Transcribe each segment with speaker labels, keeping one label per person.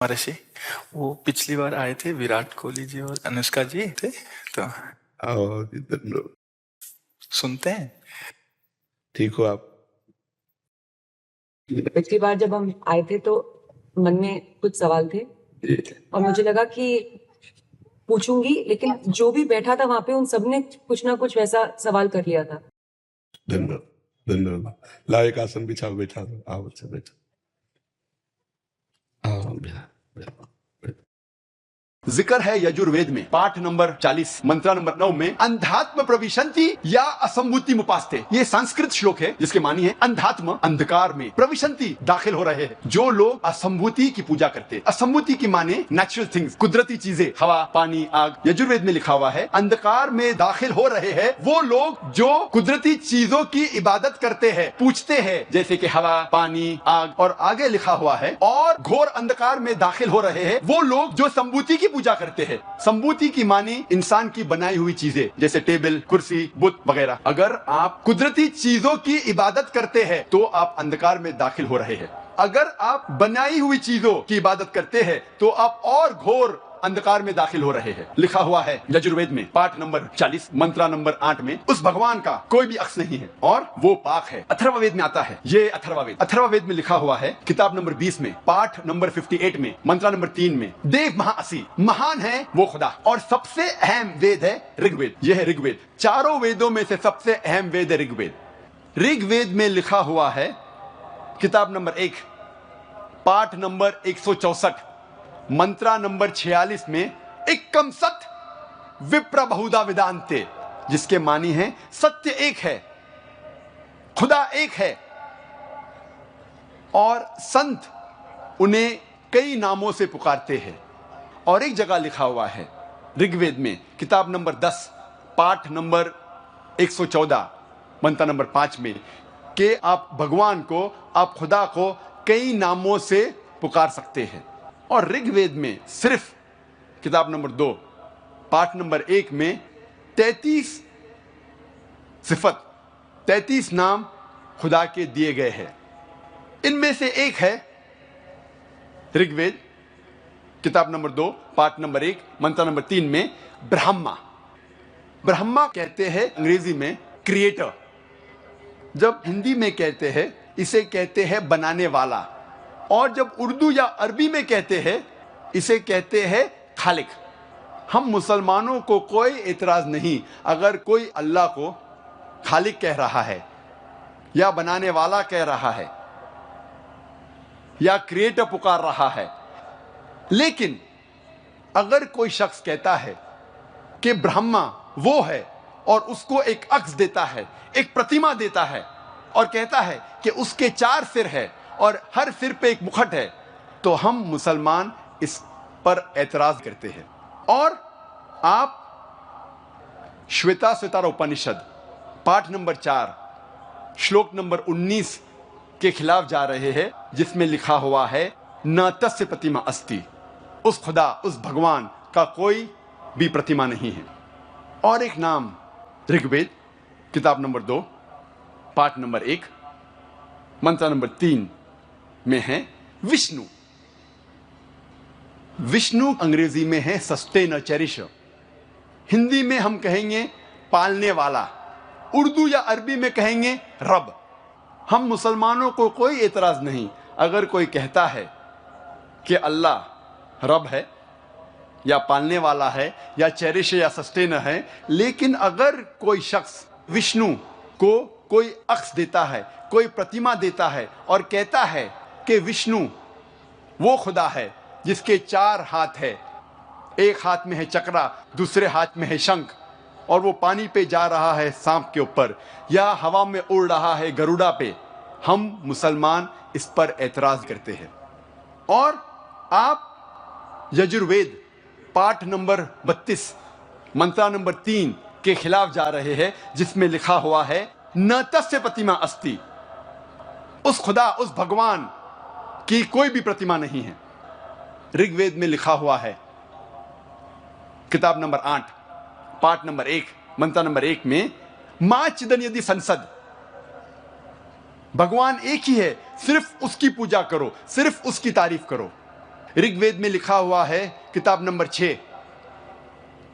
Speaker 1: महर्षि, वो पिछली बार आए थे विराट कोहली जी और अनुष्का जी थे, तो
Speaker 2: आओ इधर लो।
Speaker 1: सुनते हैं।
Speaker 2: ठीक हो आप?
Speaker 3: पिछली बार जब हम आए थे तो मन में कुछ सवाल थे और मुझे लगा कि पूछूंगी, लेकिन जो भी बैठा था वहां पे उन सबने कुछ ना कुछ वैसा सवाल कर लिया था।
Speaker 2: धन्यवाद धन्यवाद। लाओ एक आसन बिछाओ, बैठा दो। आओ बच्चा बैठो। आओ बैठो, बैठो।
Speaker 4: जिक्र है यजुर्वेद में पाठ नंबर 40 मंत्र नंबर 9 में अंधात्म प्रविशंति या असंभूति मुपास्ते। ये संस्कृत श्लोक है जिसके मानी है अंधात्म अंधकार में, प्रविशंति दाखिल हो रहे हैं जो लोग असंभूति की पूजा करते हैं। असंभूति की माने नेचुरल थिंग्स, कुदरती चीजें, हवा, पानी, आग। यजुर्वेद में लिखा हुआ है अंधकार में दाखिल हो रहे हैं वो लोग जो कुदरती चीजों की इबादत करते हैं, पूछते हैं, जैसे कि हवा, पानी, आग। और आगे लिखा हुआ है और घोर अंधकार में दाखिल हो रहे हैं वो लोग जो संभूति की पूजा करते हैं। संभूति की मानी इंसान की बनाई हुई चीजें, जैसे टेबल, कुर्सी, बुत वगैरह। अगर आप कुदरती चीजों की इबादत करते हैं तो आप अंधकार में दाखिल हो रहे हैं। अगर आप बनाई हुई चीजों की इबादत करते हैं तो आप और घोर अंधकार में दाखिल हो रहे हैं। लिखा हुआ है यजुर्वेद में पाठ नंबर 40 मंत्र नंबर 8 में उस भगवान का कोई भी अक्स नहीं है और वो पाक है। अथर्ववेद में आता है ये अथर्ववेद में लिखा हुआ है किताब नंबर 20 में पाठ नंबर 58 में मंत्र नंबर 3 में देव महाअसी, महान है वो खुदा। और सबसे अहम वेद है ऋग्वेद। यह है ऋग्वेद। चारों वेदों में से सबसे अहम वेद है ऋग्वेद। ऋग्वेद में लिखा हुआ है किताब नंबर 1 पाठ नंबर 164 मंत्रा नंबर 46 में एकम सत विप्र बहुधा वेदांते, जिसके मानी है सत्य एक है, खुदा एक है और संत उन्हें कई नामों से पुकारते हैं। और एक जगह लिखा हुआ है ऋग्वेद में किताब नंबर 10 पाठ नंबर 114 मंत्र नंबर 5 में कि आप भगवान को, आप खुदा को कई नामों से पुकार सकते हैं। और ऋग्वेद में सिर्फ किताब नंबर 2 पाठ नंबर 1 में 33 सिफत, 33 नाम खुदा के दिए गए हैं। इनमें से एक है ऋग्वेद किताब नंबर 2 पाठ नंबर 1 मंत्र नंबर 3 में ब्रह्मा। ब्रह्मा कहते हैं अंग्रेजी में क्रिएटर। जब हिंदी में कहते हैं इसे कहते हैं बनाने वाला, और जब उर्दू या अरबी में कहते हैं इसे कहते हैं खालिक। हम मुसलमानों को कोई एतराज नहीं अगर कोई अल्लाह को खालिक कह रहा है या बनाने वाला कह रहा है या क्रिएटर पुकार रहा है। लेकिन अगर कोई शख्स कहता है कि ब्रह्मा वो है और उसको एक अक्स देता है, एक प्रतिमा देता है और कहता है कि उसके 4 सिर है और हर सिर पे एक मुखट है, तो हम मुसलमान इस पर एतराज करते हैं। और आप श्वेता स्वतार उपनिषद पाठ नंबर 4 श्लोक नंबर 19 के खिलाफ जा रहे हैं, जिसमें लिखा हुआ है न तस्य प्रतिमा अस्ति। उस खुदा, उस भगवान का कोई भी प्रतिमा नहीं है। और एक नाम ऋग्वेद किताब नंबर 2 पाठ नंबर 1 मंत्र नंबर 3 में है विष्णु। विष्णु अंग्रेजी में है सस्टेनर, चेरिशर। हिंदी में हम कहेंगे पालने वाला, उर्दू या अरबी में कहेंगे रब। हम मुसलमानों को कोई एतराज नहीं अगर कोई कहता है कि अल्लाह रब है या पालने वाला है या चेरिशर या सस्टेनर है। लेकिन अगर कोई शख्स विष्णु को कोई अक्स देता है, कोई प्रतिमा देता है और कहता है कि विष्णु वो खुदा है जिसके 4 हाथ है, एक हाथ में है चक्रा, दूसरे हाथ में है शंख, और वो पानी पे जा रहा है सांप के ऊपर या हवा में उड़ रहा है गरुड़ा पे, हम मुसलमान इस पर एतराज करते हैं। और आप यजुर्वेद पाठ नंबर 32 मंत्र नंबर 3 के खिलाफ जा रहे हैं, जिसमें लिखा हुआ है न तस्य प्रतिमा अस्ति। उस खुदा, उस भगवान की कोई भी प्रतिमा नहीं है। ऋग्वेद में लिखा हुआ है किताब नंबर 8 पाठ नंबर 1 मंत्र नंबर 1 में मां चिदन यदि संसद, भगवान एक ही है, सिर्फ उसकी पूजा करो, सिर्फ उसकी तारीफ करो। ऋग्वेद में लिखा हुआ है, किताब नंबर 6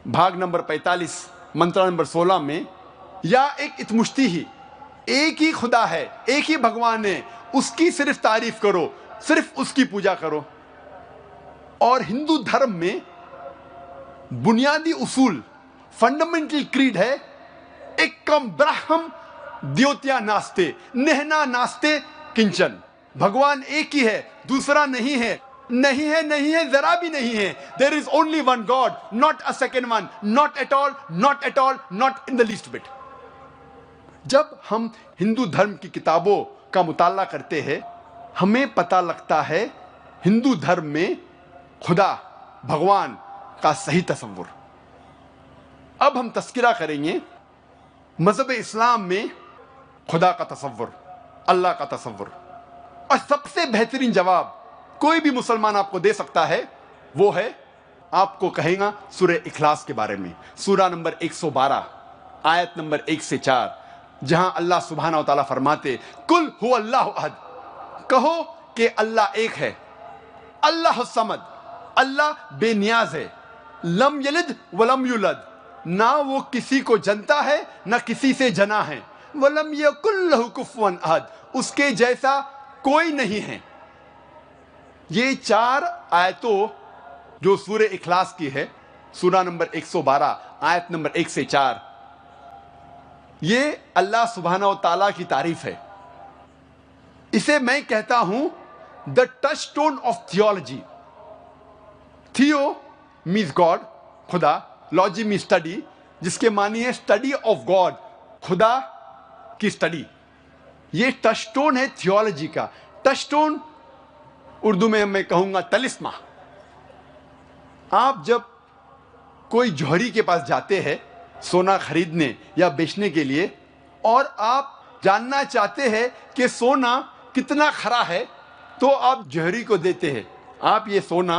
Speaker 4: भाग नंबर 45 मंत्र नंबर 16 में, या एक इतमुश्ती ही, एक ही खुदा है, एक ही भगवान है, उसकी सिर्फ तारीफ करो, सिर्फ उसकी पूजा करो। और हिंदू धर्म में बुनियादी उसूल, फंडामेंटल क्रीड है, एकम ब्रह्म द्योत्या नास्ते नेहना नास्ते किंचन। भगवान एक ही है, दूसरा नहीं है, नहीं है, नहीं है, जरा भी नहीं है। There is only one God, not a second one, not at all, not at all, not in the least bit. जब हम हिंदू धर्म की किताबों का मुताला करते हैं, हमें पता लगता है हिंदू धर्म में खुदा, भगवान का सही तस्वुर। अब हम तस्किरा करेंगे मजहब इस्लाम में खुदा का तस्वुर, अल्लाह का तस्वुर। और सबसे बेहतरीन जवाब कोई भी मुसलमान आपको दे सकता है, वो है, आपको कहेगा सूरह इखलास के बारे में, सूरा नंबर 112 आयत नंबर 1 से 4, जहां अल्लाह सुब्हानहू व तआला फरमाते, कुल हुवल्लाहु अहद, कहो कि अल्लाह एक है, अल्लाह समद, अल्लाह बेनियाज है, लम यलिद वलम युलद, ना वो किसी को जनता है ना किसी से जना है, वलम यकुल लहु कुफुवन अहद, उसके जैसा कोई नहीं है। ये 4 आयतों जो सूरह इखलास की है, सूरा नंबर 112 आयत नंबर 1 से 4, ये अल्लाह सुब्हानहू व तआला की तारीफ है। इसे मैं कहता हूं द टचस्टोन ऑफ थियोलॉजी। थियो मीन्स गॉड, खुदा, लॉजी मीन्स स्टडी, जिसके मानी है स्टडी ऑफ गॉड, खुदा की स्टडी। ये टचस्टोन है थियोलॉजी का। टचस्टोन उर्दू में मैं कहूंगा तलिस्मा। आप जब कोई जौहरी के पास जाते हैं सोना खरीदने या बेचने के लिए, और आप जानना चाहते हैं कि सोना कितना खरा है, तो आप जौहरी को देते हैं, आप ये सोना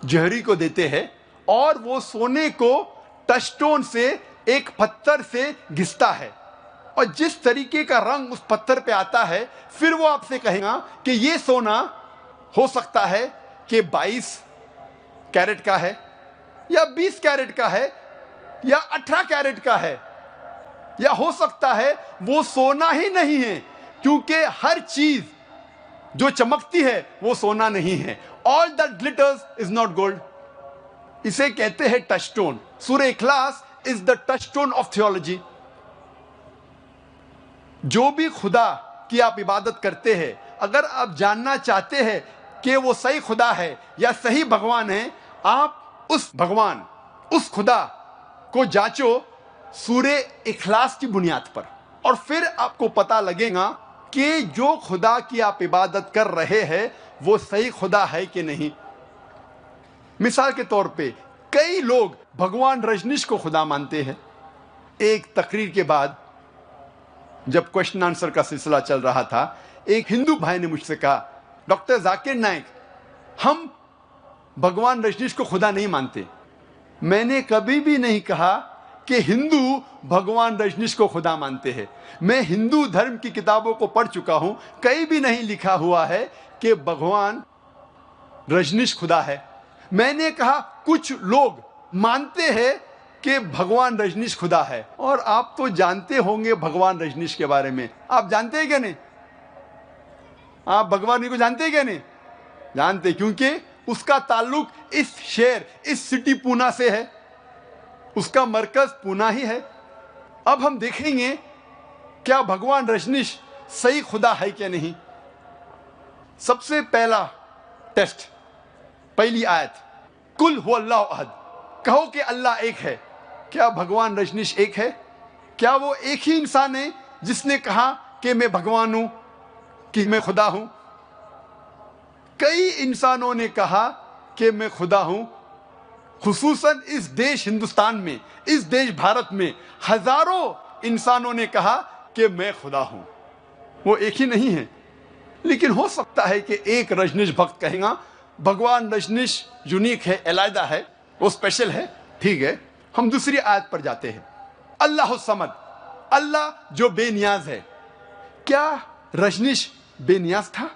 Speaker 4: जौहरी को देते हैं, और वो सोने को टचस्टोन से एक पत्थर से घिसता है, और जिस तरीके का रंग उस पत्थर पे आता है, फिर वो आपसे कहेगा कि ये सोना हो सकता है कि 22 कैरेट का है, या 20 कैरेट का है, या 18 कैरेट का है, या हो सकता है वो सोना ही नहीं है, क्योंकि हर चीज जो चमकती है वो सोना नहीं है। All that glitters is not gold. इसे कहते हैं touchstone. Surah Ikhlas is the touchstone of theology. जो भी खुदा की आप इबादत करते हैं, अगर आप जानना चाहते हैं कि वो सही खुदा है या सही भगवान है, आप उस भगवान, उस खुदा को जांचो सूरह इखलास की बुनियाद पर, और फिर आपको पता लगेगा कि जो खुदा की आप इबादत कर रहे हैं वो सही खुदा है कि नहीं। मिसाल के तौर पे कई लोग भगवान रजनीश को खुदा मानते हैं। एक तकरीर के बाद जब क्वेश्चन आंसर का सिलसिला चल रहा था, एक हिंदू भाई ने मुझसे कहा, डॉक्टर जाकिर नाइक, हम भगवान रजनीश को खुदा नहीं मानते। मैंने कभी भी नहीं कहा कि हिंदू भगवान रजनीश को खुदा मानते हैं। मैं हिंदू धर्म की किताबों को पढ़ चुका हूं, कहीं भी नहीं लिखा हुआ है कि भगवान रजनीश खुदा है। मैंने कहा कुछ लोग मानते हैं कि भगवान रजनीश खुदा है, और आप तो जानते होंगे भगवान रजनीश के बारे में। आप जानते हैं क्या नहीं? आप भगवान को जानते हैं क्या नहीं? जानते, क्योंकि उसका ताल्लुक इस शहर, इस सिटी पूना से है, उसका मरकज पूना ही है। अब हम देखेंगे क्या भगवान रजनीश सही खुदा है क्या नहीं। सबसे पहला टेस्ट, पहली आयत, कुल हुवल्लाहु अहद, कहो कि अल्लाह एक है। क्या भगवान रजनीश एक है? क्या वो एक ही इंसान है जिसने कहा कि मैं भगवान हूं, कि मैं खुदा हूं? कई इंसानों ने कहा कि मैं खुदा हूं। खुसूसन इस देश हिंदुस्तान में, इस देश भारत में हजारों इंसानों ने कहा कि मैं खुदा हूं। वो एक ही नहीं है, लेकिन हो सकता है कि एक रजनीश भक्त कहेगा भगवान रजनीश यूनिक है, अलग है, वो स्पेशल है। ठीक है, हम दूसरी आयत पर जाते हैं। अल्लाह समद, अल्लाह जो बेनियाज है। क्या रजनीश बेनियाज था?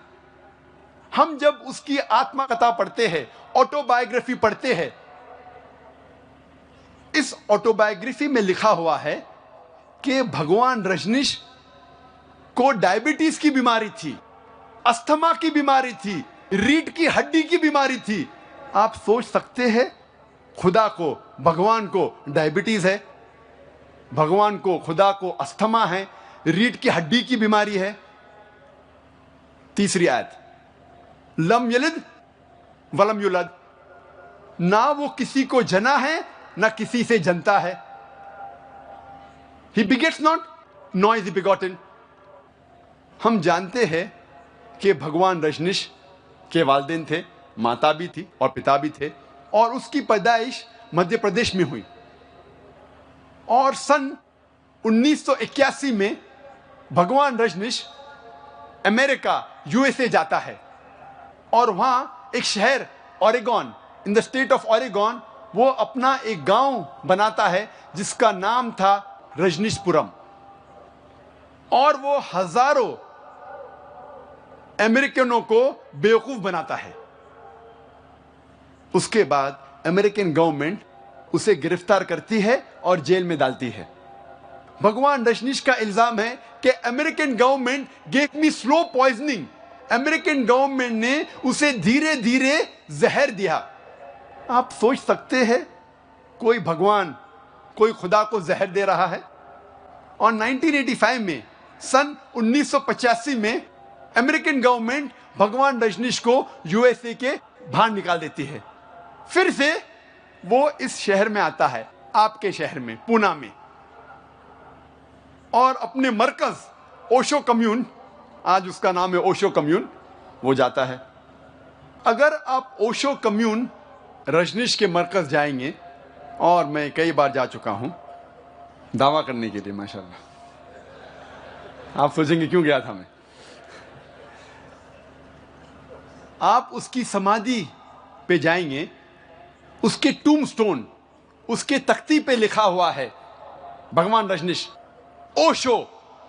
Speaker 4: हम जब उसकी आत्मकथा पढ़ते हैं, ऑटोबायोग्राफी पढ़ते हैं, इस ऑटोबायोग्राफी में लिखा हुआ है कि भगवान रजनीश को डायबिटीज की बीमारी थी, अस्थमा की बीमारी थी, रीढ़ की हड्डी की बीमारी थी। आप सोच सकते हैं, खुदा को, भगवान को डायबिटीज है, भगवान को, खुदा को अस्थमा है, रीढ़ की हड्डी की बीमारी है। तीसरी आयत, लम यलिद वलम युलद, ना वो किसी को जना है ना किसी से जनता है। ही बिगेट्स नॉट नॉ इज बिगॉटन। हम जानते हैं कि भगवान रजनीश के वालिदैन थे, माता भी थी और पिता भी थे, और उसकी पैदाइश मध्य प्रदेश में हुई। और सन 1981 में भगवान रजनीश अमेरिका, यूएसए जाता है, और वहां एक शहर Oregon, in the state of Oregon, वो अपना एक गांव बनाता है जिसका नाम था रजनीशपुरम। और वो हजारों अमेरिकनों को बेवकूफ बनाता है। उसके बाद अमेरिकन गवर्नमेंट उसे गिरफ्तार करती है और जेल में डालती है। भगवान रजनीश का इल्जाम है कि American government gave me slow poisoning, American government ने उसे धीरे धीरे जहर दिया। आप सोच सकते हैं, कोई भगवान, कोई खुदा को जहर दे रहा है। और 1985 में, सन 1985 में अमेरिकन गवर्नमेंट भगवान रजनीश को यूएसए के बाहर निकाल देती है। फिर से वो इस शहर में आता है, आपके शहर में, पूना में, और अपने मरकज ओशो कम्यून, आज उसका नाम है ओशो कम्यून, वो जाता है। अगर आप ओशो कम्यून रजनीश के मरकज जाएंगे, और मैं कई बार जा चुका हूं दावा करने के लिए, माशाल्लाह, आप सोचेंगे क्यों गया था मैं। आप उसकी समाधि पे जाएंगे, उसके टूमस्टोन, उसके तख्ती पे लिखा हुआ है, Bhagwan Rajneesh, Osho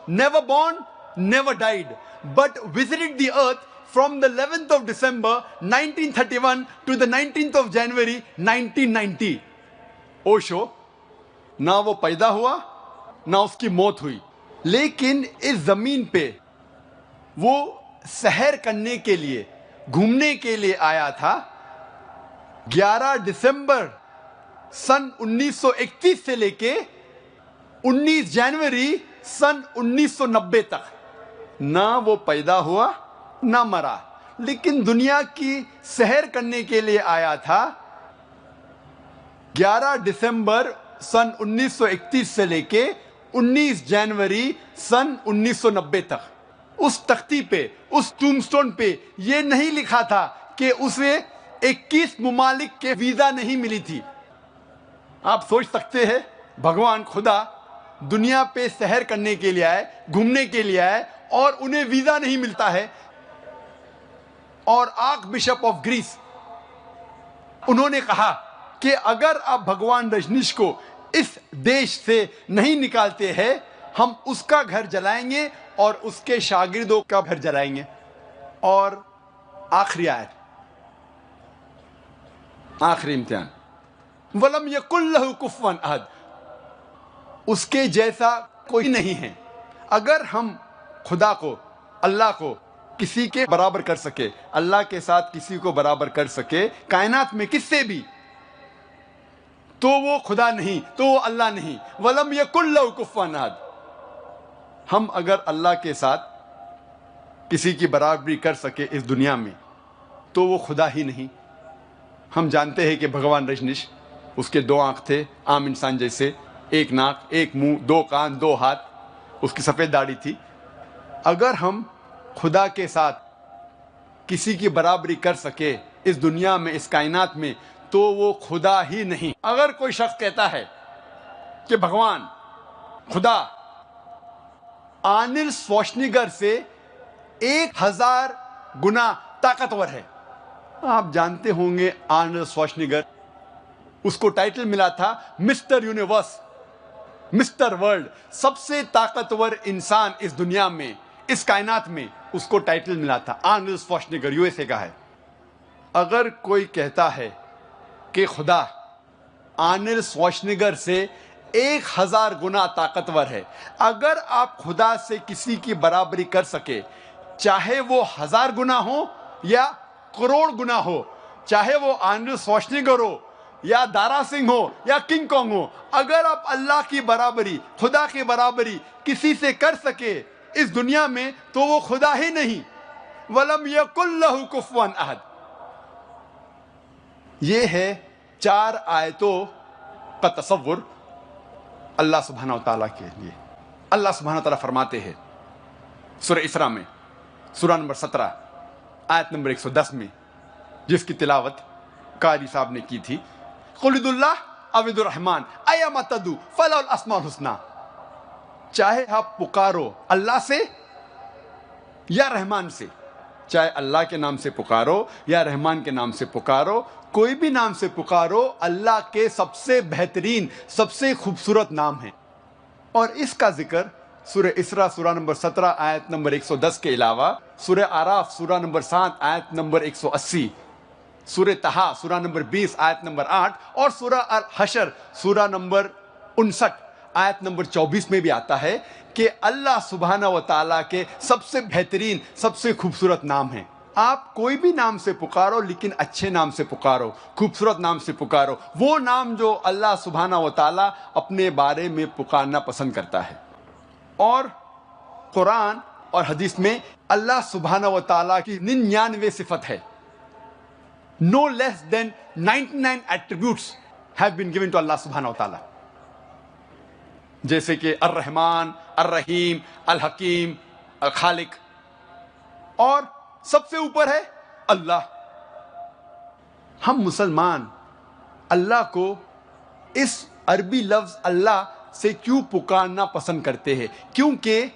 Speaker 4: never born never died but visited the earth from the 11th of December 1931 to the 19th of January 1990। Osho, ना वो पैदा हुआ ना उसकी मौत हुई, लेकिन इस जमीन पे वो सैर करने के लिए, घूमने के लिए आया था। 11 दिसंबर सन 1931 से लेके 19 जनवरी सन 1990 तक ना वो पैदा हुआ ना मरा, लेकिन दुनिया की सैर करने के लिए आया था। 11 दिसंबर सन 1931 से लेके 19 जनवरी सन 1990 तक उस तख्ती पे, उस टूमस्टोन पे ये नहीं लिखा था कि उसे 21 मुमालिक के वीजा नहीं मिली थी। आप सोच सकते हैं, भगवान खुदा दुनिया पे सैर करने के लिए आए, घूमने के लिए आए, और उन्हें वीजा नहीं मिलता है। और आर्क बिशप ऑफ ग्रीस, उन्होंने कहा कि अगर आप भगवान रजनीश को इस देश से नहीं निकालते हैं, हम उसका घर जलाएंगे और उसके शागिर्दों का घर जलाएंगे। और आखिरी आयत, आखिरी इम्तिहान, वलम यकुल लहु कुफुवन अहद, उसके जैसा कोई नहीं है। अगर हम खुदा को, अल्लाह को किसी के बराबर कर सके, अल्लाह के साथ किसी को बराबर कर सके कायनात में किससे भी, तो वो खुदा नहीं, तो वो अल्लाह नहीं। वलम यकुल लहु कुफुवन अहद, हम अगर अल्लाह के साथ किसी की बराबरी कर सके इस दुनिया में, तो वो खुदा ही नहीं। हम जानते हैं कि भगवान रजनीश, उसके 2 आंख थे आम इंसान जैसे, 1 नाक, 1 मुंह, 2 कान, 2 हाथ, उसकी सफेद दाढ़ी थी। अगर हम खुदा के साथ किसी की बराबरी कर सके इस दुनिया में, इस कायनात में, तो वो खुदा ही नहीं। अगर कोई शख्स कहता है कि भगवान, खुदा आर्नल्ड श्वार्ज़नेगर से 1000 गुना ताकतवर है। आप जानते होंगे आर्नल्ड श्वार्ज़नेगर, उसको टाइटल मिला था मिस्टर यूनिवर्स, मिस्टर वर्ल्ड, सबसे ताकतवर इंसान इस दुनिया में, इस कायनात में, उसको टाइटल मिला था, आर्नल्ड श्वार्ज़नेगर, यूएसए का है। अगर कोई कहता है कि खुदा आर्नल्ड श्वार्ज़नेगर से 1000 गुना ताकतवर है, अगर आप खुदा से किसी की बराबरी कर सके, चाहे वो 1000 गुना हो या करोड़ गुना हो, चाहे वो आर्नल्ड श्वार्ज़नेगर हो या दारा सिंह हो या किंग कॉन्ग हो, अगर आप अल्लाह की बराबरी, खुदा की बराबरी किसी से कर सके इस दुनिया में, तो वो खुदा ही नहीं। वलम यकुल लहू कुफुवन अहद। ये है 4 आयतों का तसव्वुर अल्लाह सुब्हानहू व तआला के लिए। अल्लाह सुब्हानहू व तआला फरमाते हैं सूरह इसरा में, सूरा नंबर 17 आयत नंबर 110 में, जिसकी तिलावत कारी साहब ने की थी, कुलिदुल्लाह अविदुर रहमान अय्यमा तदू फलहुल अस्माउल हुस्ना। चाहे आप पुकारो अल्लाह से या रहमान से, चाहे अल्लाह के नाम से पुकारो या रहमान के नाम से पुकारो, कोई भी नाम से पुकारो, अल्लाह के सबसे बेहतरीन, सबसे खूबसूरत नाम है। और इसका जिक्र सूरह इसरा सूरा नंबर 17 आयत नंबर 110 के अलावा सूरह आराफ सूरा नंबर 7 आयत नंबर 180, सूरह तहा सूरा नंबर 20 आयत नंबर 8 और सूरह अल हशर सूरा नंबर 59 आयत नंबर 24 में भी आता है कि अल्लाह सुब्हानहू व तआला के सबसे बेहतरीन, सबसे खूबसूरत नाम है। आप कोई भी नाम से पुकारो, लेकिन अच्छे नाम से पुकारो, खूबसूरत नाम से पुकारो, वो नाम जो अल्लाह सुब्हानहू व तआला अपने बारे में पुकारना पसंद करता है। और कुरान और हदीस में अल्लाह सुब्हानहू व तआला की 99 सिफत है। No less than 99 attributes have been given to Allah subhanahu wa ta'ala, जैसे कि अर्रहमान, अर्रहीम, अल हकीम, अल खालिक, और सबसे ऊपर है अल्लाह। हम मुसलमान अल्लाह को इस अरबी लफ्ज अल्लाह से क्यों पुकारना पसंद करते हैं? क्योंकि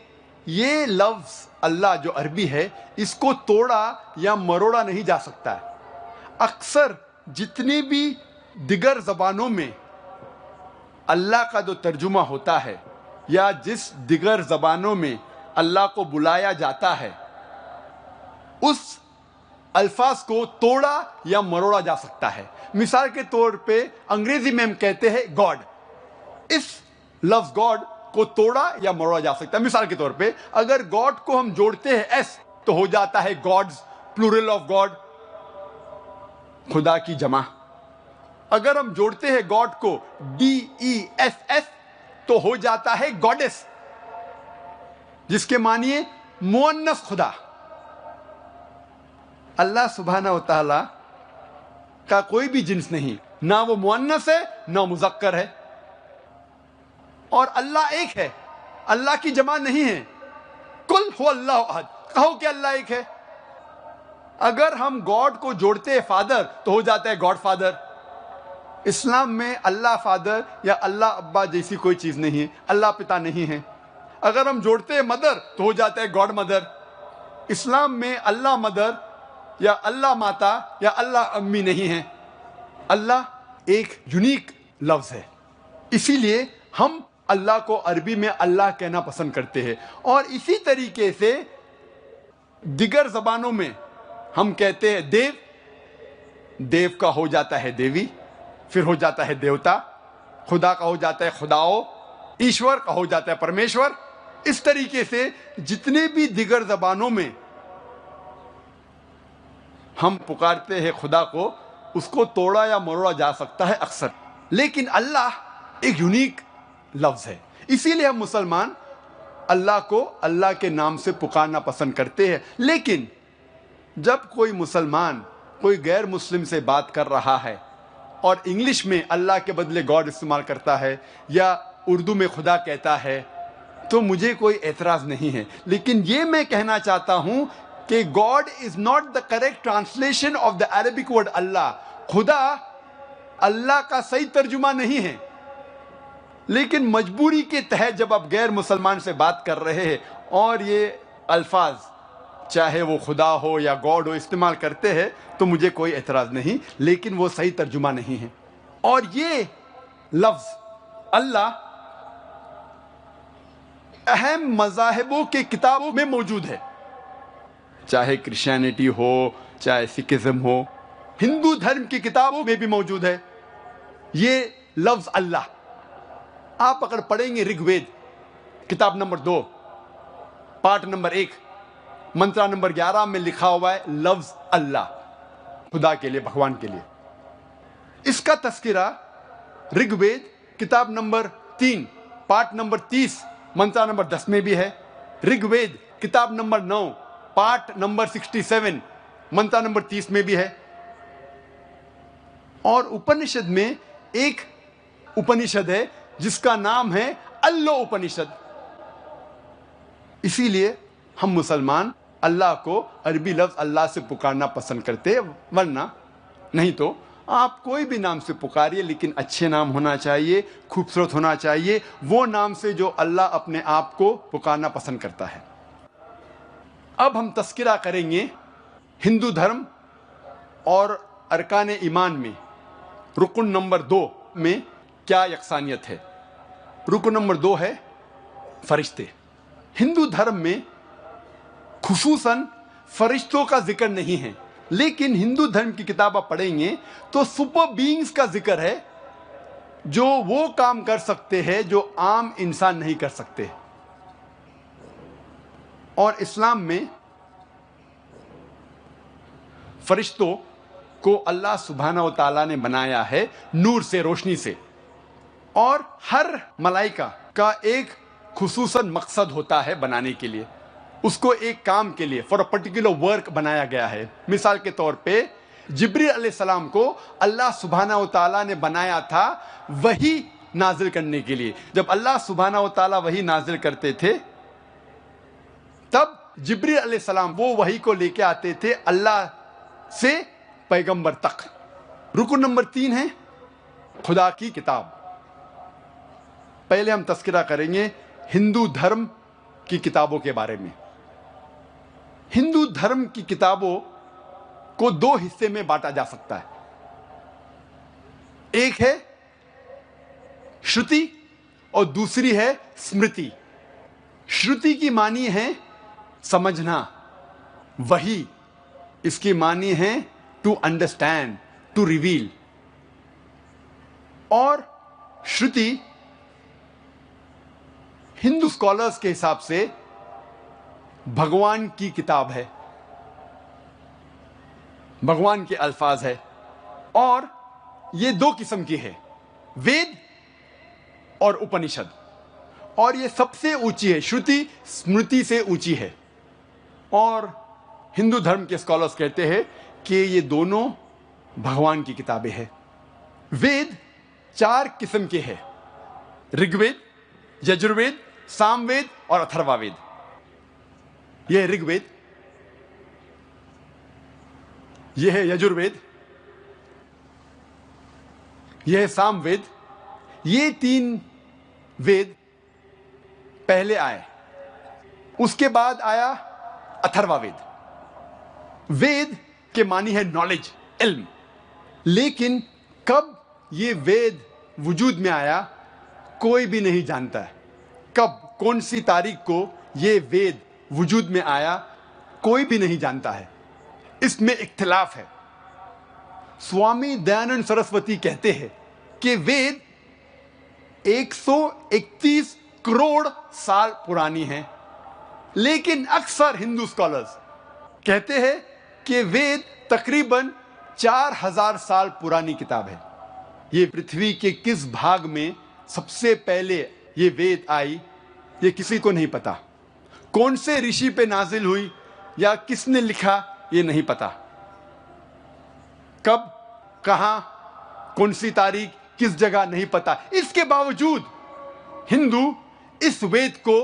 Speaker 4: ये लफ्ज अल्लाह जो अरबी है, इसको तोड़ा या मरोड़ा नहीं जा सकता है। अक्सर जितनी भी दिगर ज़बानों में अल्लाह का जो तर्जुमा होता है या जिस दिगर ज़बानों में अल्लाह को बुलाया जाता है, उस अल्फाज को तोड़ा या मरोड़ा जा सकता है। मिसाल के तौर पे अंग्रेजी में हम कहते हैं गॉड, इस लफ्ज गॉड को तोड़ा या मरोड़ा जा सकता है। मिसाल के तौर पे अगर गॉड को हम जोड़ते हैं एस, तो हो जाता है गॉड्स, प्लूरल ऑफ गॉड, खुदा की जमा। अगर हम जोड़ते हैं गॉड को DESS, तो हो जाता है गॉडेस, जिसके मानिए मुअन्नस खुदा। अल्लाह सुब्हानहू व तआला का कोई भी जिन्स नहीं, ना वो मुअन्नस है ना मुज़क्कर है। और अल्लाह एक है, अल्लाह की जमा नहीं है। कुल हुवल्लाहु अहद, कहो कि अल्लाह एक है। अगर हम गॉड को जोड़ते हैं फादर, तो हो जाता है गॉड फादर। इस्लाम में अल्लाह फादर या अल्लाह अब्बा जैसी कोई चीज़ नहीं है, अल्लाह पिता नहीं है। अगर हम जोड़ते हैं मदर, तो हो जाता है गॉड मदर। इस्लाम में अल्लाह मदर या अल्लाह माता या अल्लाह अम्मी नहीं है। अल्लाह एक यूनिक लफ्ज़ है, इसीलिए हम अल्लाह को अरबी में अल्लाह कहना पसंद करते हैं। और इसी तरीके से दिगर ज़बानों में हम कहते हैं देव, देव का हो जाता है देवी, फिर हो जाता है देवता, खुदा का हो जाता है खुदाओ, ईश्वर का हो जाता है परमेश्वर। इस तरीके से जितने भी दिगर ज़बानों में हम पुकारते हैं खुदा को, उसको तोड़ा या मरोड़ा जा सकता है अक्सर, लेकिन अल्लाह एक यूनिक लफ्ज़ है। इसीलिए हम मुसलमान अल्लाह को अल्लाह के नाम से पुकारना पसंद करते हैं। लेकिन जब कोई मुसलमान कोई गैर मुस्लिम से बात कर रहा है और इंग्लिश में अल्लाह के बदले गॉड इस्तेमाल करता है या उर्दू में खुदा कहता है, तो मुझे कोई एतराज़ नहीं है। लेकिन ये मैं कहना चाहता हूँ कि God is not the correct translation of the Arabic word Allah. खुदा अल्लाह का सही तर्जुमा नहीं है, लेकिन मजबूरी के तहत जब आप गैर मुसलमान से बात कर रहे हैं और ये अल्फाज, चाहे वो खुदा हो या गॉड हो, इस्तेमाल करते हैं, तो मुझे कोई एतराज़ नहीं, लेकिन वो सही तर्जुमा नहीं है। और ये लफ्ज़ अल्लाह अहम मज़ाहिबों के किताबों में मौजूद है। चाहे क्रिश्चियनिटी हो, चाहे सिखिज्म हो, हिंदू धर्म की किताबों में भी मौजूद है ये लफ्ज अल्लाह। आप अगर पढ़ेंगे ऋग्वेद किताब नंबर 2 पाठ नंबर 1 मंत्रा नंबर 11 में लिखा हुआ है लफ्ज अल्लाह, खुदा के लिए, भगवान के लिए। इसका तस्करा ऋग्वेद किताब नंबर 3 पाठ नंबर 30 मंत्रा नंबर 10 में भी है। ऋग्वेद किताब नंबर 9 पाठ नंबर 67 मंत्रा नंबर 30 में भी है। और उपनिषद में एक उपनिषद है जिसका नाम है अल्लो उपनिषद। इसीलिए हम मुसलमान अल्लाह को अरबी लफ्ज अल्लाह से पुकारना पसंद करते हैं, वरना नहीं तो आप कोई भी नाम से पुकारिए, लेकिन अच्छे नाम होना चाहिए, खूबसूरत होना चाहिए, वो नाम से जो अल्लाह अपने आप को पुकारना पसंद करता है। अब हम तस्करा करेंगे हिंदू धर्म और अरकान ईमान में रुकन नंबर 2 में क्या यकसानियत है। रुकन नंबर 2 है फरिश्ते। हिंदू धर्म में खुसूसन फरिश्तों का जिक्र नहीं है, लेकिन हिंदू धर्म की किताब आप पढ़ेंगे तो सुपर बीइंग्स का जिक्र है जो वो काम कर सकते हैं जो आम इंसान नहीं कर सकते। और इस्लाम में फरिश्तों को अल्लाह सुब्हाना व तआला ने बनाया है नूर से, रोशनी से। और हर मलाइका का एक खुसूसन मकसद होता है बनाने के लिए, उसको एक काम के लिए, फॉर अ पर्टिकुलर वर्क बनाया गया है। मिसाल के तौर पे जिब्रील अलैहिस्सलाम को अल्लाह सुब्हाना व तआला ने बनाया था वही नाजिल करने के लिए। जब अल्लाह सुब्हाना व तआला वही नाजिल करते थे तब जिब्रील अलैहिस्सलाम वो वही को लेके आते थे अल्लाह से पैगंबर तक। रुकन नंबर 3 है खुदा की किताब। पहले हम तस्करा करेंगे हिंदू धर्म की किताबों के बारे में। हिंदू धर्म की किताबों को 2 हिस्से में बांटा जा सकता है। एक है श्रुति और दूसरी है स्मृति। श्रुति की मानी है समझना, वही इसकी मानी है टू अंडरस्टैंड, टू रिवील। और श्रुति हिंदू स्कॉलर्स के हिसाब से भगवान की किताब है, भगवान के अल्फाज है। और ये 2 किस्म की है, वेद और उपनिषद। और ये सबसे ऊंची है, श्रुति स्मृति से ऊंची है। और हिंदू धर्म के स्कॉलर्स कहते हैं कि ये दोनों भगवान की किताबें हैं। वेद 4 किस्म के हैं, ऋग्वेद, यजुर्वेद, सामवेद और अथर्ववेद। यह है ऋग्वेद, यह है यजुर्वेद, यह है सामवेद। ये 3 वेद पहले आए, उसके बाद आया अथर्ववेद। वेद के मानी है नॉलेज, इल्म। लेकिन कब ये वेद वजूद में आया कोई भी नहीं जानता है। कब, कौन सी तारीख को ये वेद वजूद में आया कोई भी नहीं जानता है, इसमें इख्तिलाफ है। स्वामी दयानंद सरस्वती कहते हैं कि वेद 131 करोड़ साल पुरानी है, लेकिन अक्सर हिंदू स्कॉलर्स कहते हैं कि वेद तकरीबन 4000 साल पुरानी किताब है। ये पृथ्वी के किस भाग में सबसे पहले ये वेद आई ये किसी को नहीं पता। कौन से ऋषि पे नाजिल हुई या किसने लिखा ये नहीं पता। कब, कहां, कौन सी तारीख, किस जगह नहीं पता। इसके बावजूद हिंदू इस वेद को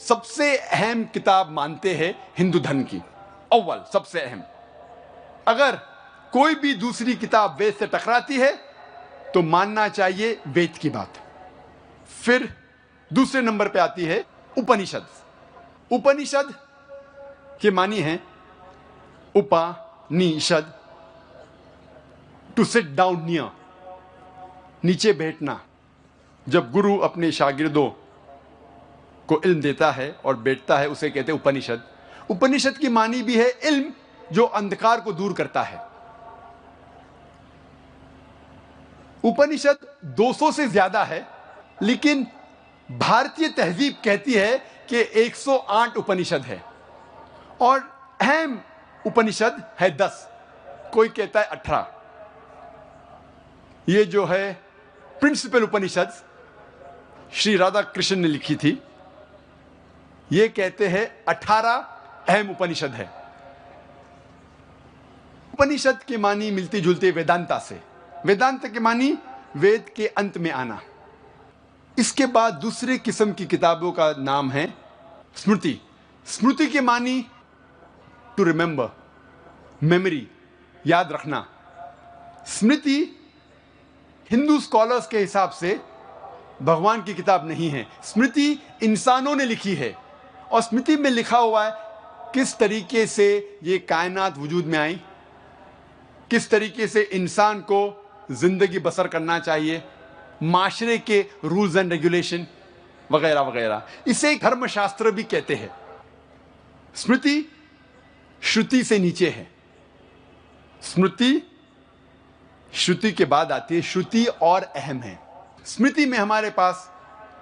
Speaker 4: सबसे अहम किताब मानते हैं हिंदू धर्म की, अव्वल, सबसे अहम। अगर कोई भी दूसरी किताब वेद से टकराती है तो मानना चाहिए वेद की बात। फिर दूसरे नंबर पे आती है उपनिषद। उपनिषद के मानी है उपनिषद, टू सिट डाउन नियर, नीचे बैठना। जब गुरु अपने शागिर्दों को इल्म देता है और बैठता है उसे कहते हैं उपनिषद। उपनिषद की मानी भी है इल्म जो अंधकार को दूर करता है। उपनिषद 200 से ज्यादा है, लेकिन भारतीय तहजीब कहती है कि 108 उपनिषद है और अहम उपनिषद है 10, कोई कहता है 18। ये जो है प्रिंसिपल उपनिषद श्री राधा कृष्ण ने लिखी थी, ये कहते हैं 18 अहम उपनिषद है। उपनिषद की मानी मिलती जुलती वेदांता से। वेदांत की मानी वेद के अंत में आना। इसके बाद दूसरे किस्म की किताबों का नाम है स्मृति। स्मृति की मानी टू रिमेंबर, मेमोरी, याद रखना। स्मृति हिंदू स्कॉलर्स के हिसाब से भगवान की किताब नहीं है, स्मृति इंसानों ने लिखी है और स्मृति में लिखा हुआ है किस तरीके से ये कायनात वजूद में आई, किस तरीके से इंसान को जिंदगी बसर करना चाहिए, माशरे के रूल्स एंड रेगुलेशन वगैरह वगैरह। इसे धर्मशास्त्र भी कहते हैं। स्मृति श्रुति से नीचे है। स्मृति श्रुति के बाद आती है, श्रुति और अहम है। स्मृति में हमारे पास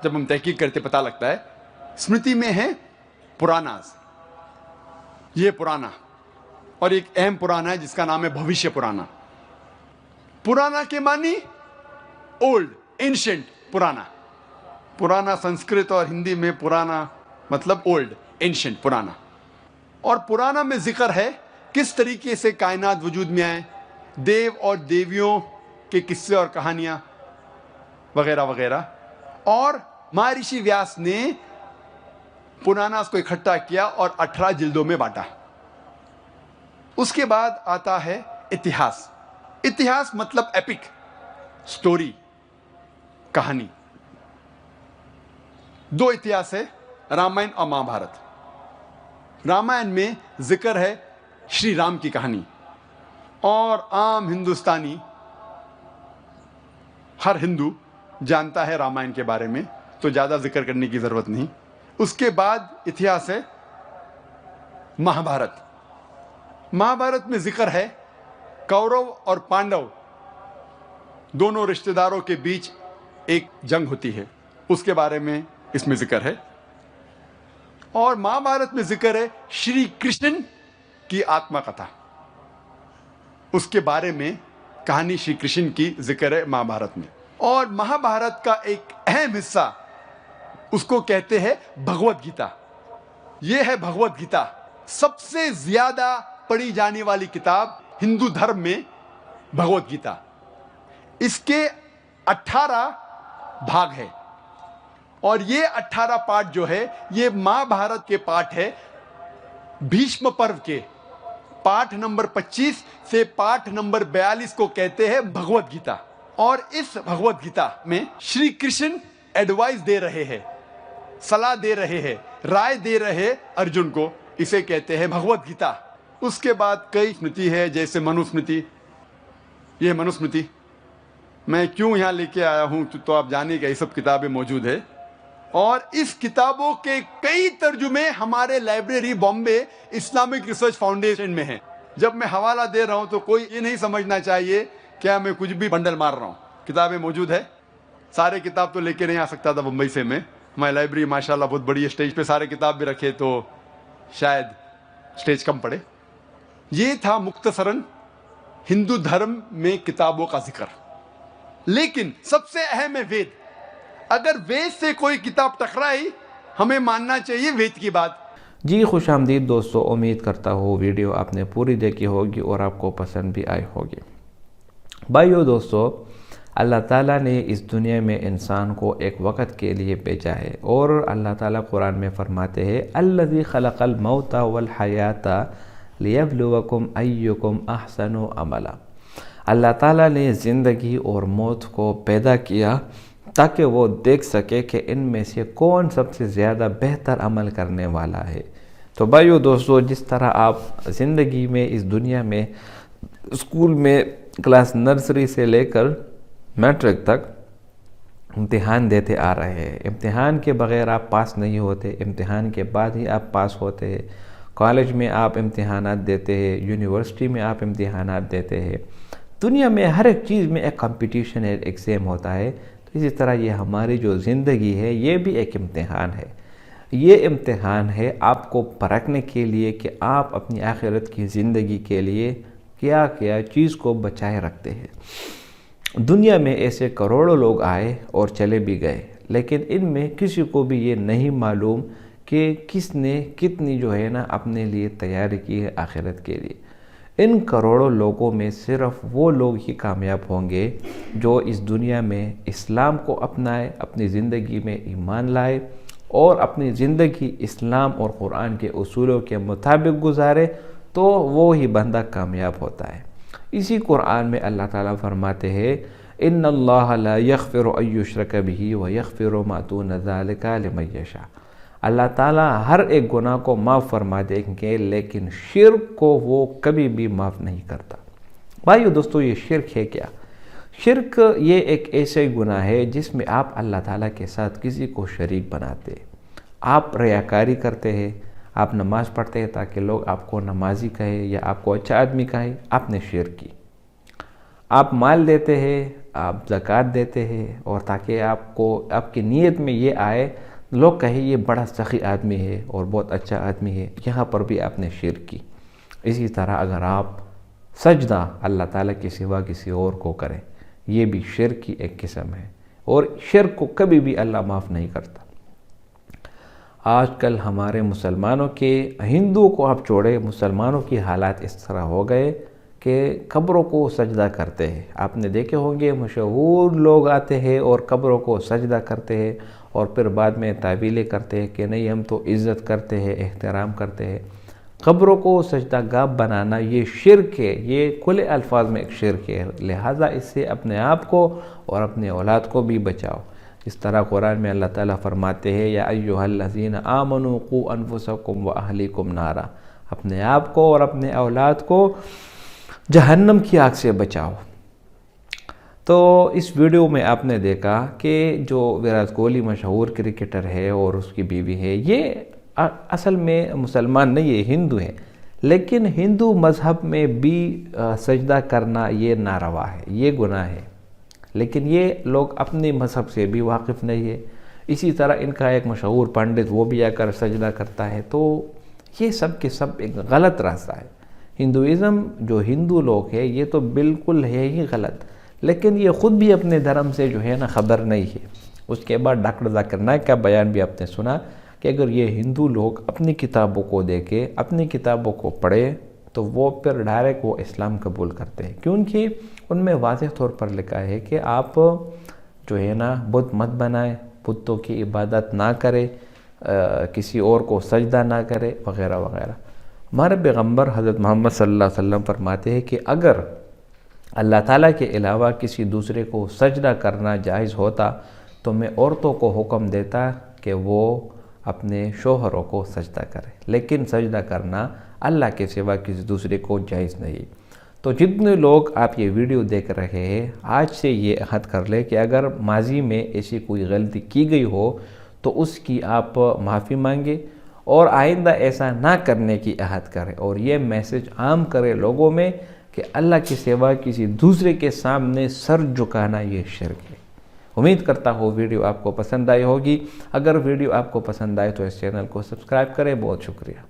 Speaker 4: जब हम तहकीक करते पता लगता है, स्मृति में है पुराणास, ये पुराना, और एक अहम पुराना है जिसका नाम है भविष्य पुराना। पुराना के मानी ओल्ड, एंशिएंट, पुराना। पुराना संस्कृत और हिंदी में पुराना मतलब ओल्ड, एंशिएंट, पुराना। और पुराना में जिक्र है किस तरीके से कायनात वजूद में आए, देव और देवियों के किस्से और कहानियां वगैरह वगैरह। और महर्षि व्यास ने पुराणास को इकट्ठा किया और 18 जिल्दों में बांटा। उसके बाद आता है इतिहास। इतिहास मतलब एपिक, स्टोरी, कहानी। 2 इतिहास है, रामायण और महाभारत। रामायण में जिक्र है श्री राम की कहानी, और आम हिंदुस्तानी, हर हिंदू जानता है रामायण के बारे में, तो ज्यादा जिक्र करने की जरूरत नहीं। उसके बाद इतिहास है महाभारत। महाभारत में जिक्र है कौरव और पांडव दोनों रिश्तेदारों के बीच एक जंग होती है, उसके बारे में इसमें जिक्र है। और महाभारत में जिक्र है श्री कृष्ण की आत्मकथा, उसके बारे में कहानी श्री कृष्ण की जिक्र है महाभारत में। और महाभारत का एक अहम हिस्सा उसको कहते हैं भगवत गीता। यह है भगवत गीता, सबसे ज्यादा पढ़ी जाने वाली किताब हिंदू धर्म में भगवत गीता। इसके 18 भाग है और ये 18 पाठ जो है ये महाभारत के पाठ है। भीष्म पर्व के पाठ नंबर 25 से पाठ नंबर 42 को कहते हैं भगवत गीता। और इस भगवत गीता में श्री कृष्ण एडवाइस दे रहे हैं, सलाह दे रहे हैं, राय दे रहे हैं अर्जुन को, इसे कहते हैं भगवत गीता। उसके बाद कई स्मृति है, जैसे मनुस्मृति। यह मनुस्मृति मैं क्यों यहाँ लेके आया हूं तो आप जाने का, ये सब किताबें मौजूद है। और इस किताबों के कई तर्जुमे हमारे library Bombay Islamic research foundation में है। जब मैं हवाला दे रहा हूं तो कोई ये नहीं समझना चाहिए क्या मैं कुछ भी बंडल मार रहा हूं। किताबें मौजूद है। सारे किताब तो लेके नहीं आ सकता था मुंबई से मैं, हमारी लाइब्रेरी माशाल्लाह बहुत बड़ी है, स्टेज पे सारे किताब भी रखे तो शायद स्टेज कम पड़े। ये था मुख्तसरन हिंदू धर्म में किताबों का जिक्र। लेकिन सबसे अहम है वेद। अगर वेद से कोई किताब टकराई हमें मानना चाहिए वेद की बात।
Speaker 5: जी खुश आमदीद दोस्तों, उम्मीद करता हूँ वीडियो आपने पूरी देखी होगी और आपको पसंद भी आई होगी। भाइयों दोस्तों, अल्लाह ताला ने इस दुनिया में इंसान को एक वक़्त के लिए भेजा है और अल्लाह ताला कुरान में फरमाते हैं अल्लज़ी खलक़ल मौता वल हयाता लियब्लुवकुम अय्युकुम अहसनु अमला। अल्लाह ताला ने ज़िंदगी और मौत को पैदा किया ताकि वो देख सके कि इनमें से कौन सबसे ज़्यादा बेहतर अमल करने वाला है। तो भाइयों दोस्तों, जिस तरह आप ज़िंदगी में इस दुनिया में स्कूल में क्लास नर्सरी से लेकर मैट्रिक तक इम्तिहान देते आ रहे हैं, इम्तिहान के बग़ैर आप पास नहीं होते, इम्तिहान के बाद ही आप पास होते हैं। कॉलेज में आप इम्तिहानात देते हैं, यूनिवर्सिटी में आप इम्तिहानात देते हैं, दुनिया में हर एक चीज़ में एक कंपटीशन है, एग्ज़ाम होता है। तो इसी तरह ये हमारी जो ज़िंदगी है ये भी एक इम्तिहान है। ये इम्तिहान है आपको परखने के लिए कि आप अपनी आखिरत की ज़िंदगी के लिए क्या क्या चीज़ को बचाए रखते हैं। दुनिया में ऐसे करोड़ों लोग आए और चले भी गए, लेकिन इनमें किसी को भी ये नहीं मालूम कि किसने कितनी जो है ना अपने लिए तैयारी की है आखिरत के लिए। इन करोड़ों लोगों में सिर्फ़ वो लोग ही कामयाब होंगे जो इस दुनिया में इस्लाम को अपनाए, अपनी ज़िंदगी में ईमान लाए और अपनी ज़िंदगी इस्लाम और कुरान के उसूलों के मुताबिक गुजारे, तो वो ही बंदा कामयाब होता है। इसी कुरान में अल्लाह ताला फरमाते हैं, इन्नल्लाह ला यग़फ़िरु अन युश्रका बिही व यग़फ़िरु मा दून ज़ालिका लिमन यशा। अल्लाह ताला हर एक गुनाह को माफ़ फरमा देंगे, लेकिन शिर्क को वो कभी भी माफ़ नहीं करता। भाइयों दोस्तों, ये शिर्क है क्या? शिर्क ये एक ऐसे गुनाह है जिसमें आप अल्लाह ताला के साथ किसी को शरीक बनाते हैं। आप रियाकारी करते हैं, आप नमाज़ पढ़ते हैं ताकि लोग आपको नमाजी कहे या आपको अच्छा आदमी कहे, आपने शिर्क की। आप माल देते हैं, आप ज़कात देते हैं और ताकि आपको आपकी नीयत में ये आए लोग कहे ये बड़ा सखी आदमी है और बहुत अच्छा आदमी है, यहाँ पर भी आपने शिर्क की। इसी तरह अगर आप सजदा अल्लाह ताला के सिवा किसी और को करें, ये भी शिर्क की एक किस्म है और शिर्क को कभी भी अल्लाह माफ़ नहीं करता। आजकल हमारे मुसलमानों के, हिंदुओं को आप छोड़े, मुसलमानों की हालात इस तरह हो गए कि कब्रों को सजदा करते हैं। आपने देखे होंगे मशहूर लोग आते हैं और कब्रों को सजदा करते हैं और फिर बाद में तावीलें करते हैं कि नहीं हम तो इज़्ज़त करते हैं, एहतराम करते हैं। कब्रों को सजदा गाह बनाना ये शिर्क है, ये खुले अल्फाज में एक शिर्क है। लिहाजा इससे अपने आप को और अपने औलाद को भी बचाओ। इस तरह कुरान में अल्लाह ताला फरमाते हैं, या अय्युहल्लज़ीना आमनू क़ू अनफुसकुम व अहलीकुम नारा, अपने आप को और अपने औलाद को जहन्नम की आग से बचाओ। तो इस वीडियो में आपने देखा कि जो विराट कोहली मशहूर क्रिकेटर है और उसकी बीवी है, ये असल में मुसलमान नहीं है, हिंदू है, लेकिन हिंदू मज़हब में भी सजदा करना ये नारवा है, ये गुनाह है, लेकिन ये लोग अपने मज़हब से भी वाकिफ़ नहीं है। इसी तरह इनका एक मशहूर पंडित वो भी आकर सजदा करता है। तो ये सब के सब एक गलत रास्ता है। हिंदुइज़म जो हिंदू लोग हैं ये तो बिल्कुल है ही गलत, लेकिन ये ख़ुद भी अपने धर्म से जो है ना ख़बर नहीं है। उसके बाद डॉक्टर ज़ाकिर नाइक का बयान भी आपने सुना कि अगर ये हिंदू लोग अपनी किताबों को देखें, अपनी किताबों को पढ़े, तो वो फिर डायरेक्ट वो इस्लाम कबूल करते हैं, क्योंकि उनमें वाज़ेह तौर पर लिखा है कि आप जो है ना बुत मत बनाएं, बुतों की इबादत ना करें, किसी और को सजदा ना करें, वग़ैरह वग़ैरह। हमारे पैगम्बर हज़रत मोहम्मद सल्लल्लाहु अलैहि वसल्लम फरमाते हैं कि अगर अल्लाह ताला के अलावा किसी दूसरे को सजदा करना जायज़ होता तो मैं औरतों को हुक्म देता कि वो अपने शोहरों को सजदा करें, लेकिन सजदा करना अल्लाह के सिवा किसी दूसरे को जायज़ नहीं। तो जितने लोग आप ये वीडियो देख रहे हैं, आज से ये अहद कर ले कि अगर माजी में ऐसी कोई गलती की गई हो तो उसकी आप माफ़ी मांगे और आइंदा ऐसा ना करने की अहद करें, और ये मैसेज आम करें लोगों में कि अल्लाह के सिवा किसी दूसरे के सामने सर झुकाना ये शिर्क है। उम्मीद करता हूँ वीडियो आपको पसंद आई होगी। अगर वीडियो आपको पसंद आए तो इस चैनल को सब्सक्राइब करें। बहुत शुक्रिया।